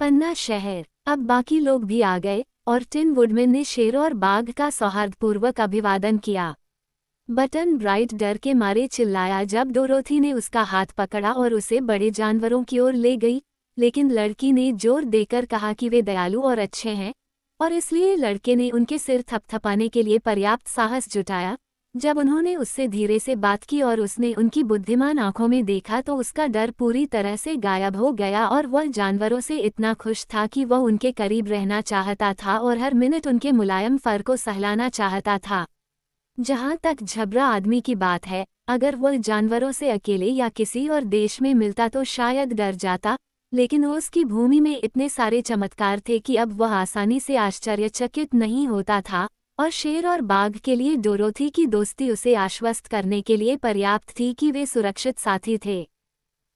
पन्ना शहर। अब बाकी लोग भी आ गए और टिन वुडमैन ने शेर और बाघ का सौहार्दपूर्वक अभिवादन किया। बटन ब्राइट डर के मारे चिल्लाया जब डोरोथी ने उसका हाथ पकड़ा और उसे बड़े जानवरों की ओर ले गई, लेकिन लड़की ने जोर देकर कहा कि वे दयालु और अच्छे हैं, और इसलिए लड़के ने उनके सिर थपथपाने के लिए पर्याप्त साहस जुटाया। जब उन्होंने उससे धीरे से बात की और उसने उनकी बुद्धिमान आंखों में देखा तो उसका डर पूरी तरह से गायब हो गया और वह जानवरों से इतना खुश था कि वह उनके करीब रहना चाहता था और हर मिनट उनके मुलायम फर को सहलाना चाहता था। जहाँ तक झबरा आदमी की बात है, अगर वह जानवरों से अकेले या किसी और देश में मिलता तो शायद डर जाता, लेकिन उसकी भूमि में इतने सारे चमत्कार थे कि अब वह आसानी से आश्चर्यचकित नहीं होता था, और शेर और बाघ के लिए डोरोथी की दोस्ती उसे आश्वस्त करने के लिए पर्याप्त थी कि वे सुरक्षित साथी थे।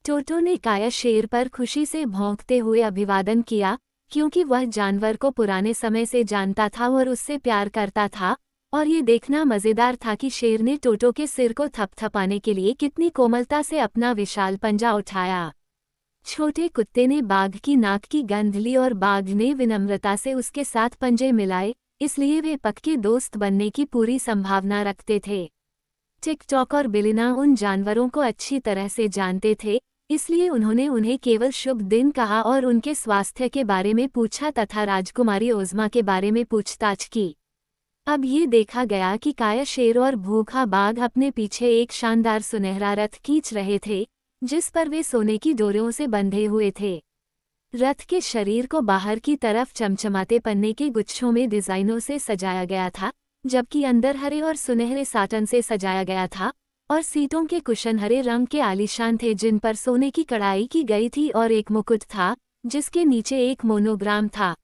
टोटो ने काया शेर पर खुशी से भौंकते हुए अभिवादन किया, क्योंकि वह जानवर को पुराने समय से जानता था और उससे प्यार करता था, और ये देखना मज़ेदार था कि शेर ने टोटो के सिर को थपथपाने के लिए कितनी कोमलता से अपना विशाल पंजा उठाया। छोटे कुत्ते ने बाघ की नाक की गंध ली और बाघ ने विनम्रता से उसके साथ पंजे मिलाए, इसलिए वे पक्के दोस्त बनने की पूरी संभावना रखते थे। टिक-टॉक और बिलिना उन जानवरों को अच्छी तरह से जानते थे, इसलिए उन्होंने उन्हें केवल शुभ दिन कहा और उनके स्वास्थ्य के बारे में पूछा तथा राजकुमारी ओज़मा के बारे में पूछताछ की। अब ये देखा गया कि काया शेर और भूखा बाघ अपने पीछे एक शानदार सुनहरा रथ खींच रहे थे, जिस पर वे सोने की डोरियों से बंधे हुए थे। रथ के शरीर को बाहर की तरफ चमचमाते पन्ने के गुच्छों में डिजाइनों से सजाया गया था, जबकि अंदर हरे और सुनहरे साटन से सजाया गया था, और सीटों के कुशन हरे रंग के आलीशान थे जिन पर सोने की कढ़ाई की गई थी और एक मुकुट था, जिसके नीचे एक मोनोग्राम था।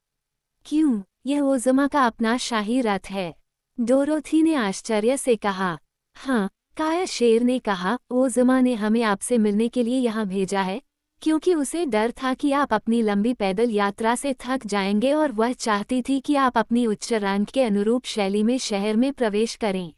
क्यों, यह ओज़मा का अपना शाही रथ है? डोरोथी ने आश्चर्य से कहा। हाँ, काया शेर ने कहा, ओज़मा ने हमें आपसे मिलने के लिए यहाँ भेजा है, क्योंकि उसे डर था कि आप अपनी लंबी पैदल यात्रा से थक जाएंगे और वह चाहती थी कि आप अपनी उच्च रैंक के अनुरूप शैली में शहर में प्रवेश करें।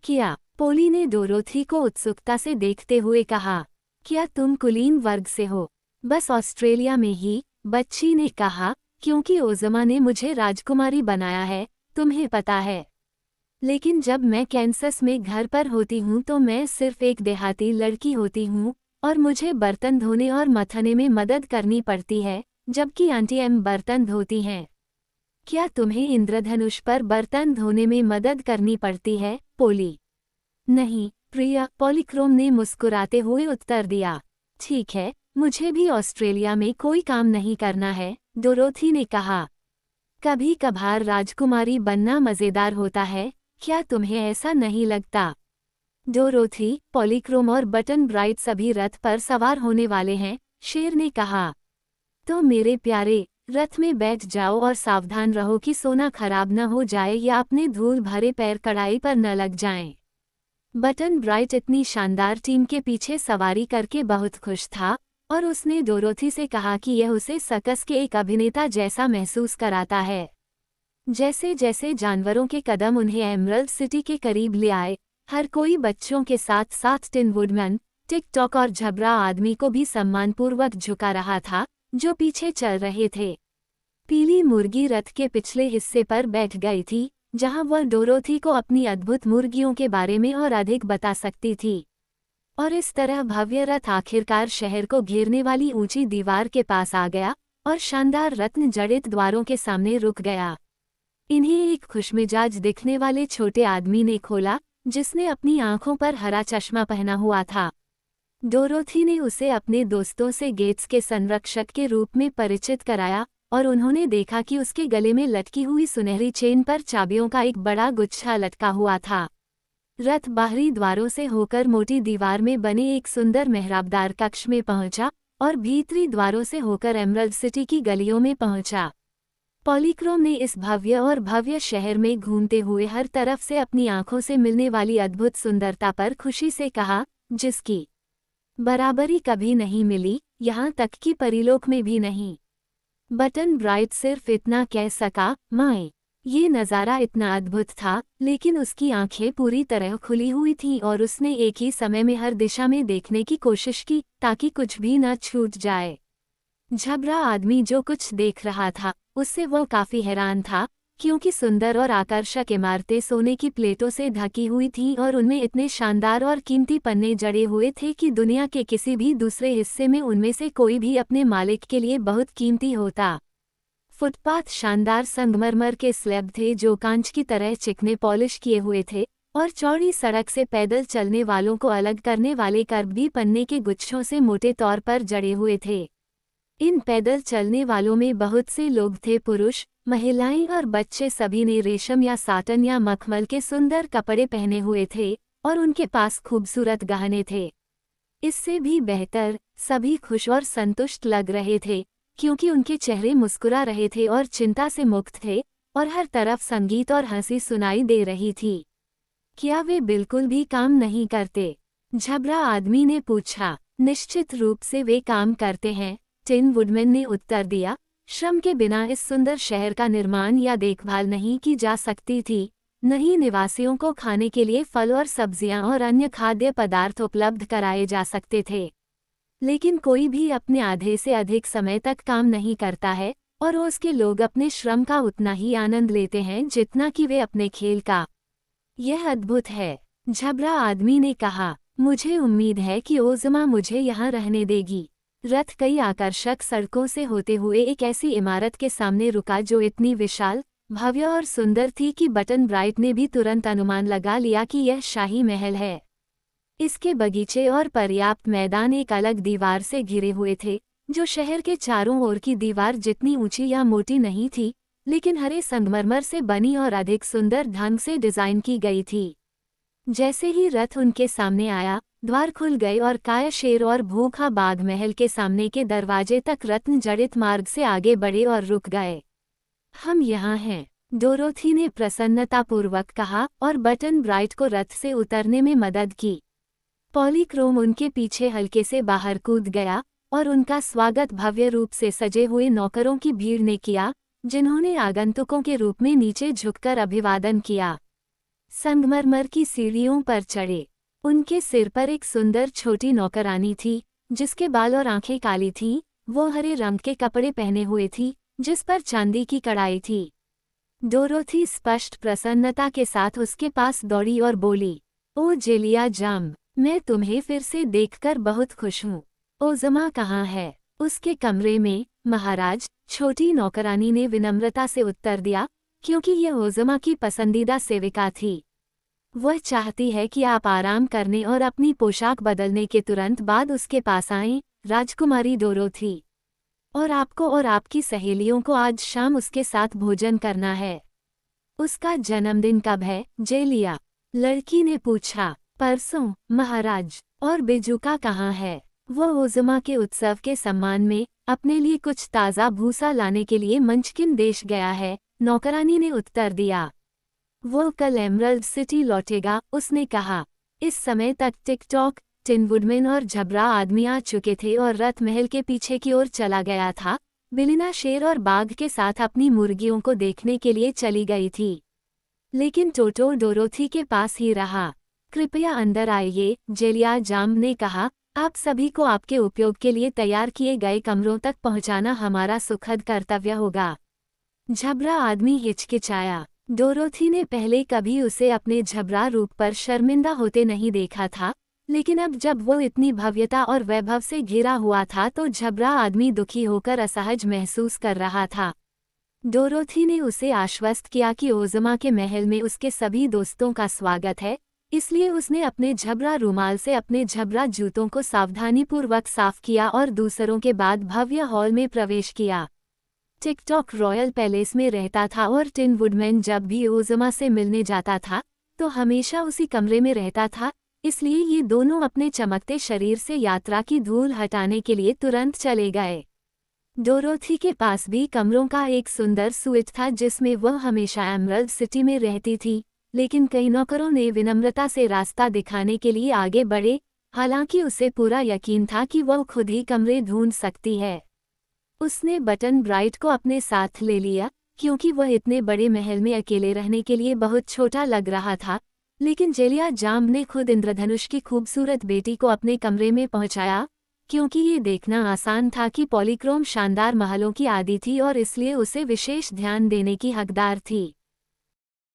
क्या? पोली ने डोरोथी को उत्सुकता से देखते हुए कहा। क्या तुम कुलीन वर्ग से हो? बस ऑस्ट्रेलिया में ही, बच्ची ने कहा, क्योंकि ओज़मा ने मुझे राजकुमारी बनाया है, तुम्हें पता है। लेकिन जब मैं कैंसस में घर पर होती हूँ तो मैं सिर्फ एक देहाती लड़की होती हूँ, और मुझे बर्तन धोने और मथने में मदद करनी पड़ती है, जबकि आंटी एम बर्तन धोती हैं। क्या तुम्हें इंद्रधनुष पर बर्तन धोने में मदद करनी पड़ती है, पोली? नहीं, प्रिया, पॉलीक्रोम ने मुस्कुराते हुए उत्तर दिया। ठीक है, मुझे भी ऑस्ट्रेलिया में कोई काम नहीं करना है, डोरोथी ने कहा। कभी कभार राजकुमारी बनना मज़ेदार होता है, क्या तुम्हें ऐसा नहीं लगता? डोरोथी, पॉलीक्रोम और बटन ब्राइट सभी रथ पर सवार होने वाले हैं, शेर ने कहा। तो मेरे प्यारे, रथ में बैठ जाओ और सावधान रहो कि सोना खराब न हो जाए या अपने धूल भरे पैर कढ़ाई पर न लग जाएं। बटन ब्राइट इतनी शानदार टीम के पीछे सवारी करके बहुत खुश था, और उसने डोरोथी से कहा कि यह उसे सर्कस के एक अभिनेता जैसा महसूस कराता है। जैसे जैसे जानवरों के कदम उन्हें एमरल्ड सिटी के करीब ले आए, हर कोई बच्चों के साथ साथ टिन वुडमैन, टिक-टॉक और झबरा आदमी को भी सम्मानपूर्वक झुका रहा था, जो पीछे चल रहे थे। पीली मुर्गी रथ के पिछले हिस्से पर बैठ गई थी, जहां वह डोरोथी को अपनी अद्भुत मुर्गियों के बारे में और अधिक बता सकती थी। और इस तरह भव्य रथ आखिरकार शहर को घेरने वाली ऊंची दीवार के पास आ गया और शानदार रत्न जड़ित द्वारों के सामने रुक गया। इन्हें एक खुशमिजाज दिखने वाले छोटे आदमी ने खोला, जिसने अपनी आंखों पर हरा चश्मा पहना हुआ था। डोरोथी ने उसे अपने दोस्तों से गेट्स के संरक्षक के रूप में परिचित कराया, और उन्होंने देखा कि उसके गले में लटकी हुई सुनहरी चेन पर चाबियों का एक बड़ा गुच्छा लटका हुआ था। रथ बाहरी द्वारों से होकर मोटी दीवार में बने एक सुंदर मेहराबदार कक्ष में पहुंचा और भीतरी द्वारों से होकर एमरल्ड सिटी की गलियों में पहुंचा। पॉलीक्रोम ने इस भव्य और भव्य शहर में घूमते हुए हर तरफ से अपनी आंखों से मिलने वाली अद्भुत सुंदरता पर खुशी से कहा, जिसकी बराबरी कभी नहीं मिली, यहाँ तक कि परीलोक में भी नहीं। बटन ब्राइट सिर्फ इतना कह सका, माए, ये नज़ारा इतना अद्भुत था, लेकिन उसकी आंखें पूरी तरह खुली हुई थीं और उसने एक ही समय में हर दिशा में देखने की कोशिश की, ताकि कुछ भी न छूट जाए। झबरा आदमी जो कुछ देख रहा था उससे वो काफी हैरान था, क्योंकि सुंदर और आकर्षक इमारतें सोने की प्लेटों से ढकी हुई थीं और उनमें इतने शानदार और कीमती पन्ने जड़े हुए थे कि दुनिया के किसी भी दूसरे हिस्से में उनमें से कोई भी अपने मालिक के लिए बहुत कीमती होता। फुटपाथ शानदार संगमरमर के स्लैब थे जो कांच की तरह चिकने पॉलिश किए हुए थे, और चौड़ी सड़क से पैदल चलने वालों को अलग करने वाले कर्ब भी पन्ने के गुच्छों से मोटे तौर पर जड़े हुए थे। इन पैदल चलने वालों में बहुत से लोग थे, पुरुष, महिलाएं और बच्चे। सभी ने रेशम या साटन या मखमल के सुंदर कपड़े पहने हुए थे और उनके पास खूबसूरत गहने थे। इससे भी बेहतर, सभी खुश और संतुष्ट लग रहे थे, क्योंकि उनके चेहरे मुस्कुरा रहे थे और चिंता से मुक्त थे, और हर तरफ संगीत और हंसी सुनाई दे रही थी। क्या वे बिल्कुल भी काम नहीं करते? झबरा आदमी ने पूछा। निश्चित रूप से वे काम करते हैं, टिन वुडमैन ने उत्तर दिया। श्रम के बिना इस सुंदर शहर का निर्माण या देखभाल नहीं की जा सकती थी। नहीं निवासियों को खाने के लिए फल और सब्जियां और अन्य खाद्य पदार्थ उपलब्ध कराए जा सकते थे। लेकिन कोई भी अपने आधे से अधिक समय तक काम नहीं करता है, और उसके लोग अपने श्रम का उतना ही आनंद लेते हैं जितना कि वे अपने खेल का। यह अद्भुत है, झबरा आदमी ने कहा। मुझे उम्मीद है कि ओज़मा मुझे यहाँ रहने देगी। रथ कई आकर्षक सड़कों से होते हुए एक ऐसी इमारत के सामने रुका जो इतनी विशाल, भव्य और सुंदर थी कि बटन ब्राइट ने भी तुरंत अनुमान लगा लिया कि यह शाही महल है। इसके बगीचे और पर्याप्त मैदान एक अलग दीवार से घिरे हुए थे, जो शहर के चारों ओर की दीवार जितनी ऊंची या मोटी नहीं थी, लेकिन हरे संगमरमर से बनी और अधिक सुंदर ढंग से डिजाइन की गई थी। जैसे ही रथ उनके सामने आया, द्वार खुल गए और काया शेर और भूखा बाघ महल के सामने के दरवाजे तक रत्न जड़ित मार्ग से आगे बढ़े और रुक गए। हम यहाँ हैं, डोरोथी ने प्रसन्नतापूर्वक कहा और बटन ब्राइट को रथ से उतरने में मदद की। पॉलीक्रोम उनके पीछे हल्के से बाहर कूद गया और उनका स्वागत भव्य रूप से सजे हुए नौकरों की भीड़ ने किया, जिन्होंने आगंतुकों के रूप में नीचे झुककर अभिवादन किया। संगमरमर की सीढ़ियों पर चढ़े। उनके सिर पर एक सुंदर छोटी नौकरानी थी, जिसके बाल और आंखें काली थीं। वो हरे रंग के कपड़े पहने हुए थी, जिस पर चांदी की कढ़ाई थी। डोरोथी स्पष्ट प्रसन्नता के साथ उसके पास दौड़ी और बोली, ओ जेलिया जाम, मैं तुम्हें फिर से देखकर बहुत खुश हूँ। ओज़मा कहाँ है? उसके कमरे में, महाराज, छोटी नौकरानी ने विनम्रता से उत्तर दिया, क्योंकि यह ओज़मा की पसंदीदा सेविका थी। वह चाहती है कि आप आराम करने और अपनी पोशाक बदलने के तुरंत बाद उसके पास आएं, राजकुमारी डोरोथी। और आपको और आपकी सहेलियों को आज शाम उसके साथ भोजन करना है। उसका जन्मदिन कब है, जेलिया? लड़की ने पूछा। परसों, महाराज। और बेजुका कहाँ है? वह ओज़मा के उत्सव के सम्मान में अपने लिए कुछ ताज़ा भूसा लाने के लिए मंचकिन देश गया है, नौकरानी ने उत्तर दिया। वो कल एमरल्ड सिटी लौटेगा, उसने कहा। इस समय तक टिकटॉक, टिन वुडमैन और झबरा आदमी आ चुके थे और रथ महल के पीछे की ओर चला गया था। बिलिना शेर और बाघ के साथ अपनी मुर्गियों को देखने के लिए चली गई थी, लेकिन टोटो डोरोथी के पास ही रहा। कृपया अंदर आइए, जेलिया जाम ने कहा। आप सभी को आपके उपयोग के लिए तैयार किए गए कमरों तक पहुंचाना हमारा सुखद कर्तव्य होगा। झबरा आदमी हिचकिचाया। डोरोथी ने पहले कभी उसे अपने झबरा रूप पर शर्मिंदा होते नहीं देखा था, लेकिन अब जब वो इतनी भव्यता और वैभव से घिरा हुआ था तो झबरा आदमी दुखी होकर असहज महसूस कर रहा था। डोरोथी ने उसे आश्वस्त किया कि ओज़मा के महल में उसके सभी दोस्तों का स्वागत है, इसलिए उसने अपने झबरा रुमाल से अपने झबरा जूतों को सावधानीपूर्वक साफ किया और दूसरों के बाद भव्य हॉल में प्रवेश किया। टिकटॉक रॉयल पैलेस में रहता था और टिन वुडमैन जब भी ओज़मा से मिलने जाता था तो हमेशा उसी कमरे में रहता था, इसलिए ये दोनों अपने चमकते शरीर से यात्रा की धूल हटाने के लिए तुरंत चले गए। डोरोथी के पास भी कमरों का एक सुंदर सूट था जिसमें वह हमेशा एमरल्ड सिटी में रहती थी, लेकिन कई नौकरों ने विनम्रता से रास्ता दिखाने के लिए आगे बढ़े, हालांकि उसे पूरा यकीन था कि वह खुद ही कमरे ढूंढ सकती है। उसने बटन ब्राइट को अपने साथ ले लिया, क्योंकि वह इतने बड़े महल में अकेले रहने के लिए बहुत छोटा लग रहा था, लेकिन जेलिया जाम ने खुद इंद्रधनुष की खूबसूरत बेटी को अपने कमरे में पहुंचाया क्योंकि ये देखना आसान था कि पॉलीक्रोम शानदार महलों की आदि थी और इसलिए उसे विशेष ध्यान देने की हकदार थी।